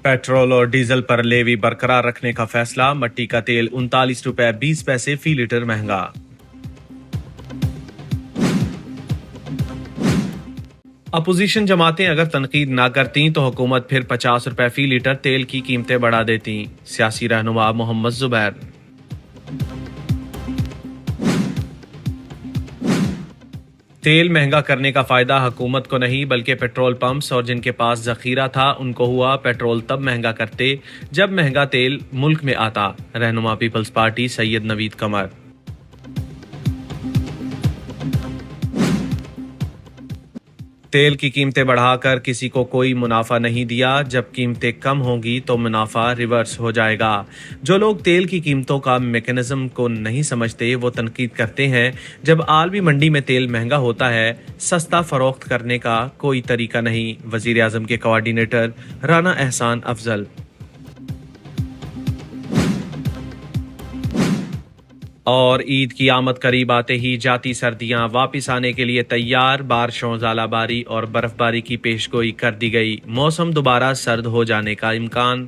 Petrol और diesel पर levy बरकरार रखने का फैसला। मट्टी का तेल 39 रुपए 20 पैसे फी लीटर महंगा। अपोजिशन जमातें अगर तनकीद ना करती तो हुकूमत फिर 50 रुपए फी लीटर तेल की कीमतें बढ़ा देती। सियासी रहनुमा मोहम्मद जुबैर। तेल महंगा करने का फायदा हुकूमत को नहीं बल्कि पेट्रोल पंप्स और जिनके पास जखीरा था उनको हुआ। पेट्रोल तब महंगा करते जब महंगा तेल मुल्क में आता। रहनुमा पीपल्स पार्टी सैयद नवीद कमर। तेल की कीमतें बढ़ाकर किसी को कोई मुनाफा नहीं दिया। जब कीमतें कम होंगी तो मुनाफा रिवर्स हो जाएगा। जो लोग तेल की कीमतों का मैकेनिज्म को नहीं समझते वो तनकीद करते हैं जब आलमी मंडी में तेल महंगा होता है सस्ता फरोख्त करने का कोई तरीका नहीं। वजीर आजम के कोऑर्डिनेटर राना एहसान अफजल। और ईद की आमद करीब आते ही जाती सर्दियां वापस आने के लिए तैयार। बारिशों, ज़ालाबारी और बर्फबारी की पेशगोई कर दी गई। मौसम दोबारा सर्द हो जाने का इम्कान।